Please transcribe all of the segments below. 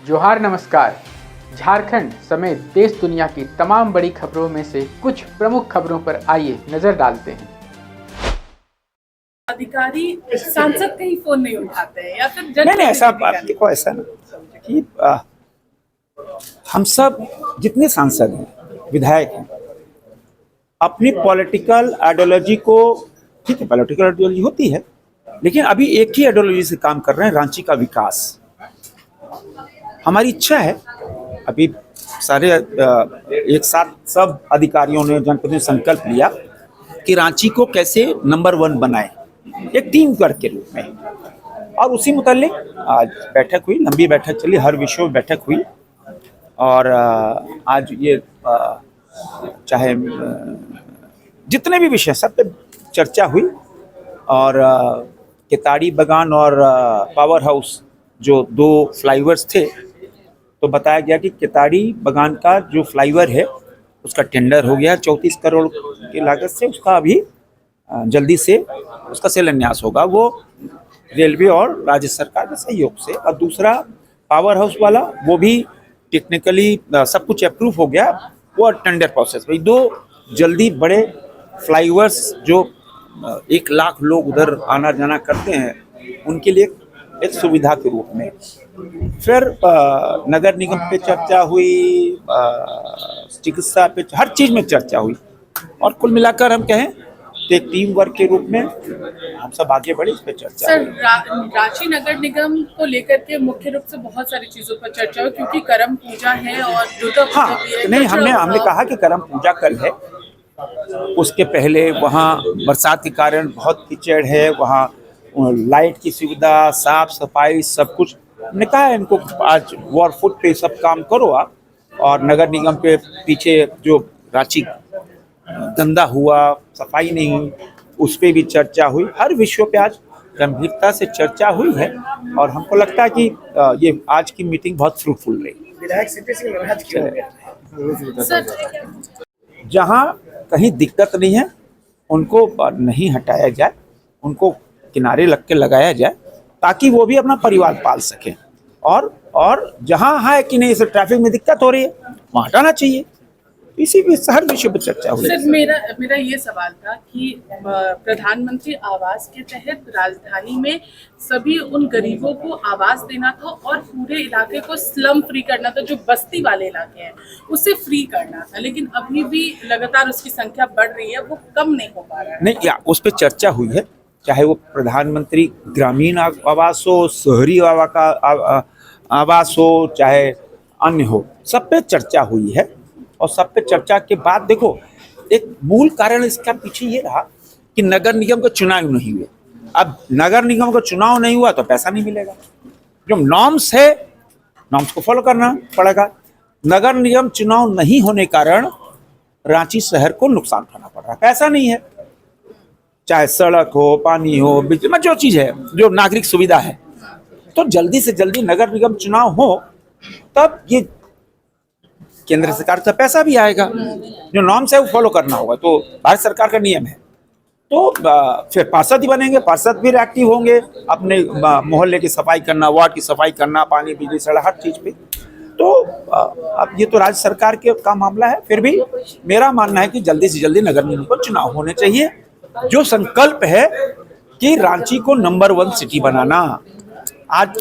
जोहार नमस्कार। झारखंड समेत देश दुनिया की तमाम बड़ी खबरों में से कुछ प्रमुख खबरों पर आइए नजर डालते हैं। अधिकारी सांसद कहीं फोन नहीं उठाते हैं या फिर नहीं ऐसा देखो, ऐसा ना कि हम सब जितने सांसद हैं, विधायक हैं, अपनी पॉलिटिकल आइडियोलॉजी को, ठीक है पॉलिटिकल आइडियोलॉजी होती है, लेकिन अभी एक ही आइडियोलॉजी से काम कर रहे हैं, रांची का विकास। हमारी इच्छा है, अभी सारे एक साथ सब अधिकारियों ने, जनप्रतिनिधियों ने संकल्प लिया कि रांची को कैसे नंबर 1 बनाए, एक टीम वर्क के रूप में। और उसी मुतालिक आज बैठक हुई, लंबी बैठक चली, हर विषय में बैठक हुई। और आज ये चाहे जितने भी विषय सब पे चर्चा हुई। और केताड़ी बागान और पावर हाउस जो 2 फ्लाईओवर्स थे, तो बताया गया कि केताड़ी बागान का जो फ्लाईओवर है उसका टेंडर हो गया 34 करोड़ की लागत से। उसका अभी जल्दी से उसका शिलान्यास होगा, वो रेलवे और राज्य सरकार के सहयोग से। और दूसरा पावर हाउस वाला, वो भी टेक्निकली सब कुछ अप्रूव हो गया, वो टेंडर प्रोसेस में। 2 जल्दी बड़े फ्लाईओवर्स जो 1 लाख लोग उधर आना जाना करते हैं, उनके लिए एक सुविधा के रूप में। फिर नगर निगम पे चर्चा हुई, चिकित्सा पे, हर चीज़ में चर्चा हुई। और कुल मिलाकर हम कहें तो एक टीम वर्क के रूप में हम सब आगे बढ़े, इस पे चर्चा। सर, रांची नगर निगम को लेकर के मुख्य रूप से बहुत सारी चीजों पर चर्चा हुई, क्योंकि करम पूजा है और दुर्गा पूजा भी है। नहीं, हमने कहा कि करम पूजा कल है, उसके पहले वहाँ बरसात के कारण बहुत कीचड़ है, वहाँ लाइट की सुविधा, साफ सफाई, सब कुछ। हमने कहा है इनको आज वॉर फुट पे सब काम करो आप। और नगर निगम पे पीछे जो रांची गंदा हुआ, सफाई नहीं हुई, उस पर भी चर्चा हुई। हर विषय पे आज गंभीरता से चर्चा हुई है और हमको लगता है कि ये आज की मीटिंग बहुत फ्रूटफुल रही। विधायक सीपी सिंह नाराज क्यों हो गए? जहाँ कहीं दिक्कत नहीं है उनको नहीं हटाया जाए, उनको किनारे लग के लगाया जाए, ताकि वो भी अपना परिवार पाल सकें। और जहाँ है कि नहीं, इसे ट्रैफिक में दिक्कत हो रही है, वहाँ हटाना चाहिए। इसी भी हर विषय पर चर्चा हुई। सर, मेरा ये सवाल था कि प्रधानमंत्री आवास के तहत राजधानी में सभी उन गरीबों को आवास देना था और पूरे इलाके को स्लम फ्री करना था, जो बस्ती वाले इलाके हैं उसे फ्री करना था, लेकिन अभी भी लगातार उसकी संख्या बढ़ रही है, वो कम नहीं हो पा रहा है। नहीं, उस पर चर्चा हुई है, चाहे वो प्रधानमंत्री ग्रामीण आवास हो, शहरी आवास हो, चाहे अन्य हो, सब पे चर्चा हुई है। और सब पे चर्चा के बाद देखो, एक मूल कारण इसका पीछे ये रहा कि नगर निगम का चुनाव नहीं हुए। अब नगर निगम का चुनाव नहीं हुआ तो पैसा नहीं मिलेगा। जो नॉर्म्स है, नॉर्म्स को फॉलो करना पड़ेगा। नगर निगम चुनाव नहीं होने कारण रांची शहर को नुकसान उठाना पड़ रहा है, पैसा नहीं है। चाहे सड़क हो, पानी हो, बिजली, जो चीज़ है, जो नागरिक सुविधा है, तो जल्दी से जल्दी नगर निगम चुनाव हो, तब ये केंद्र सरकार का पैसा भी आएगा। जो नॉर्म्स है वो फॉलो करना होगा, तो भारत सरकार का नियम है। तो फिर पार्षद ही बनेंगे, पार्षद भी एक्टिव होंगे, अपने मोहल्ले की सफाई करना, वार्ड की सफाई करना, पानी, बिजली, सड़क, हर चीज़ पे। तो अब ये तो राज्य सरकार के का मामला है। फिर भी मेरा मानना है कि जल्दी से जल्दी नगर निगम को चुनाव होने चाहिए। जो संकल्प है कि रांची को नंबर 1 सिटी बनाना, आज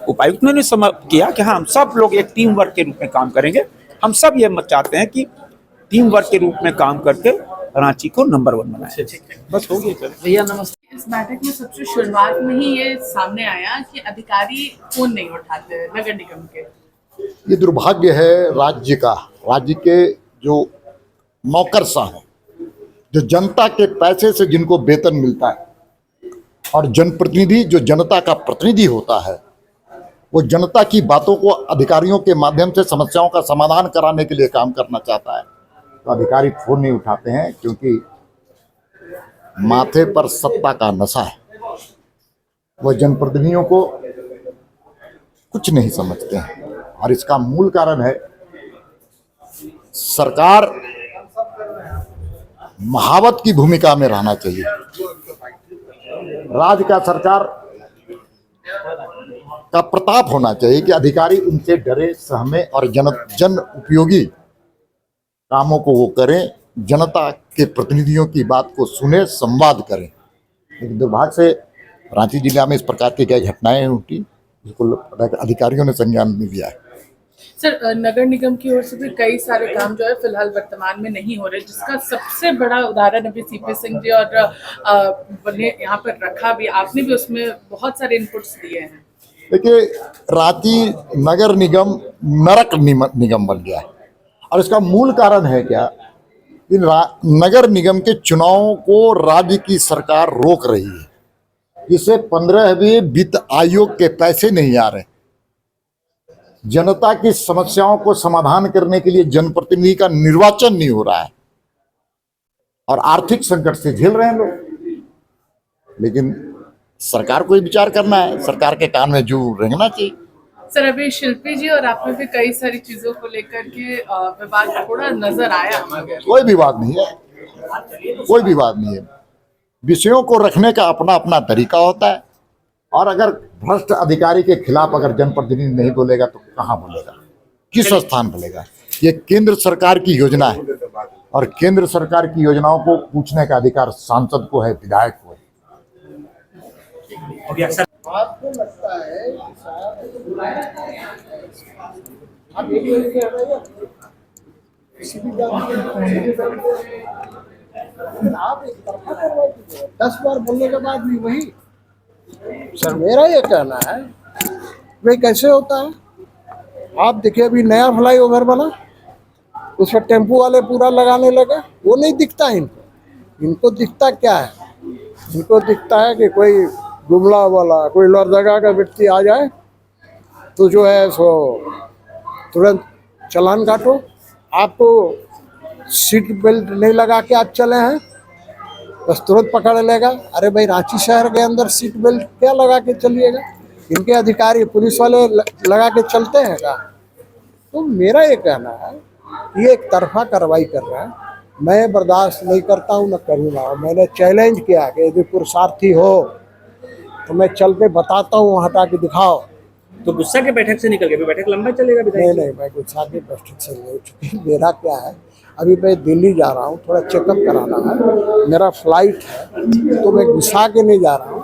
उपायुक्त ने किया कि हाँ, हम सब लोग एक टीम वर्क के रूप में काम करेंगे। हम सब ये चाहते हैं कि टीम वर्क के रूप में काम करके रांची को नंबर 1 बनाए। बस हो गया। भैया नमस्ते। इस बैठक में सबसे शुरुआत में ही ये सामने आया कि अधिकारी फोन नहीं उठाते नगर निगम के। ये दुर्भाग्य है राज्य का, राज्य के जो नौकरशाह हैं, जो जनता के पैसे से जिनको वेतन मिलता है, और जनप्रतिनिधि जो जनता का प्रतिनिधि होता है, वो जनता की बातों को अधिकारियों के माध्यम से समस्याओं का समाधान कराने के लिए काम करना चाहता है, तो अधिकारी फोन नहीं उठाते हैं, क्योंकि माथे पर सत्ता का नशा है। वो जनप्रतिनिधियों को कुछ नहीं समझते हैं, और इसका मूल कारण है सरकार महावत की भूमिका में रहना चाहिए। राज्य का सरकार का प्रताप होना चाहिए कि अधिकारी उनसे डरे, सहमे और जन उपयोगी कामों को वो करें, जनता के प्रतिनिधियों की बात को सुने, संवाद करें। लेकिन दुर्भाग्य से रांची जिला में इस प्रकार की कई घटनाएं उठी, जिसको अधिकारियों ने संज्ञान नहीं लिया है। सर, नगर निगम की ओर से भी कई सारे काम जो है फिलहाल वर्तमान में नहीं हो रहे, जिसका सबसे बड़ा उदाहरण अभी सीपी सिंह जी और ने यहाँ पर रखा भी, आपने भी उसमें बहुत सारे इनपुट्स दिए हैं। देखिए, रांची नगर निगम नरक निगम बन गया है और इसका मूल कारण है क्या, इन नगर निगम के चुनावों को राज्य की सरकार रोक रही है, जिससे 15वें वित्त आयोग के पैसे नहीं आ रहे। जनता की समस्याओं को समाधान करने के लिए जनप्रतिनिधि का निर्वाचन नहीं हो रहा है और आर्थिक संकट से झेल रहे हैं लोग। लेकिन सरकार को ही विचार करना है, सरकार के कान में जू रेंगना चाहिए। सर, अभी शिल्पी जी और आप में भी कई सारी चीजों को लेकर के विवाद थोड़ा नजर आया। कोई विवाद नहीं है, कोई विवाद नहीं है। विषयों को रखने का अपना अपना तरीका होता है और अगर भ्रष्ट अधिकारी के खिलाफ अगर जनप्रतिनिधि नहीं बोलेगा तो कहाँ बोलेगा, किस स्थान बोलेगा। ये केंद्र सरकार की योजना है और केंद्र सरकार की योजनाओं को पूछने का अधिकार सांसद को है, विधायक को है। आपको लगता है किसी भी आप एक तरफा कार्रवाई कीजिए, 10 बार बोलने के बाद भी वही। सर, मेरा ये कहना है भाई कैसे होता है। आप देखिए, अभी नया फ्लाईओवर बना, उस पर टेम्पो वाले पूरा लगाने लगे, वो नहीं दिखता इनको। इनको दिखता क्या है, इनको दिखता है कि कोई गुमला वाला, कोई लड़जगा का व्यक्ति आ जाए तो जो है सो तुरंत चालान काटो। आपको सीट बेल्ट नहीं लगा के आप चले हैं, बस तुरंत पकड़ लेगा। अरे भाई, रांची शहर के अंदर सीट बेल्ट क्या लगा के चलिएगा? इनके अधिकारी पुलिस वाले लगा के चलते हैं क्या? तो मेरा ये कहना है, ये एक तरफा कार्रवाई कर रहा है, मैं बर्दाश्त नहीं करता हूँ, न करूँगा। मैंने चैलेंज किया कि यदि पुरुषार्थी हो तो मैं चल के बताता हूँ, हटा के दिखाओ। तो गुस्सा के बैठक से निकल गए, बैठक लंबा चलेगा? नहीं, मैं गुस्सा के बैठक से नहीं, चुकी मेरा क्या है, अभी मैं दिल्ली जा रहा हूँ, थोड़ा चेकअप कराना है, मेरा फ्लाइट है, तो मैं गुस्सा के नहीं जा रहा हूँ।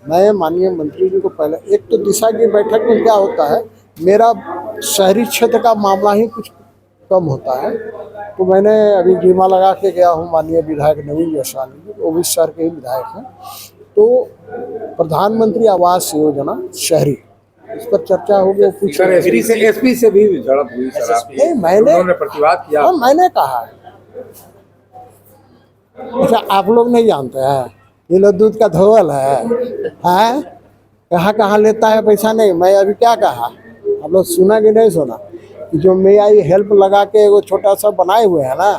मैं माननीय मंत्री जी को पहले, एक तो दिशा की बैठक में क्या होता है, मेरा शहरी क्षेत्र का मामला ही कुछ कम होता है, तो मैंने अभी बीमा लगा के गया हूँ माननीय विधायक नवीन जायसवाल, वो भी शहर के ही विधायक हैं। तो प्रधानमंत्री आवास योजना शहरी, इस पर चर्चा होगी। एसपी से भी झड़प हुई सर, नहीं, मैंने प्रतिवाद किया। मैंने कहा है। अच्छा, आप लोग नहीं जानते हैं, ये लो दूध का धोवल है, कहाँ कहाँ लेता है पैसा? नहीं, मैं अभी क्या कहा, आप लोग सुना कि नहीं सुना? जो मैं आई हेल्प लगा के वो छोटा सा बनाए हुए है ना,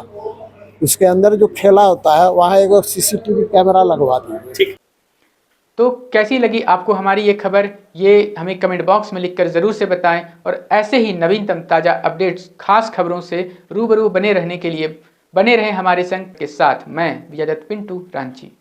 उसके अंदर जो खेला होता है वहाँ एक CCTV कैमरा लगवा दीजिए। तो कैसी लगी आपको हमारी ये खबर, ये हमें कमेंट बॉक्स में लिखकर ज़रूर से बताएं और ऐसे ही नवीनतम ताज़ा अपडेट्स, खास खबरों से रूबरू बने रहने के लिए बने रहें हमारे संग के साथ। मैं विजय दत्त पिंटू, रांची।